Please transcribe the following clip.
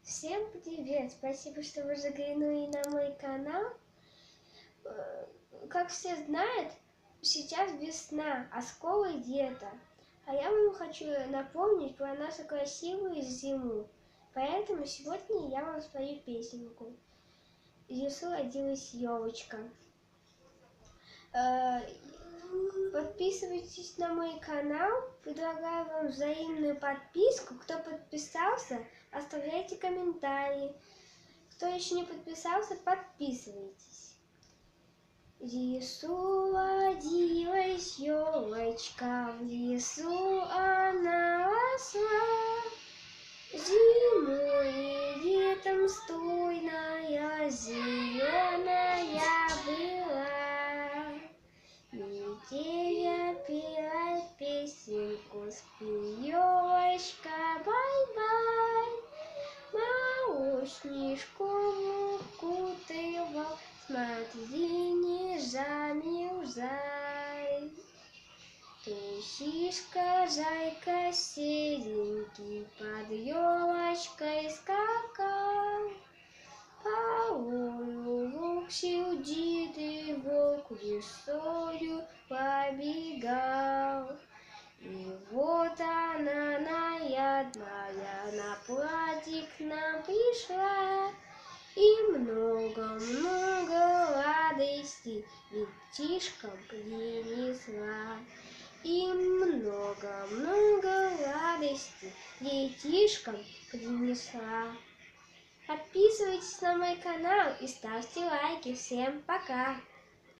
Всем привет! Спасибо, что вы заглянули на мой канал. Как все знают, сейчас весна, а скоро лето. А я вам хочу напомнить про нашу красивую зиму. Поэтому сегодня я вам спою песенку. В лесу родилась ёлочка. Подписывайтесь на мой канал. Предлагаю вам взаимную подписку. Кто подписался, оставляйте комментарии. Кто еще не подписался, подписывайтесь. В лесу родилась ёлочка, в лесу она росла. Зимой и летом стройная, зеленая была. Метеля пела песенку, спи, ёлочка, бай-бай. Снежком укутывал, смотри, не замерзай. Трусишка, зайка серенький, под ёлочкой скакал. Порою волк сердитый, волк лесою побегал. И вот она нарядная на платье к нам пришла, и много-много радости детишкам принесла. И много-много радости детишкам принесла. Подписывайтесь на мой канал и ставьте лайки. Всем пока!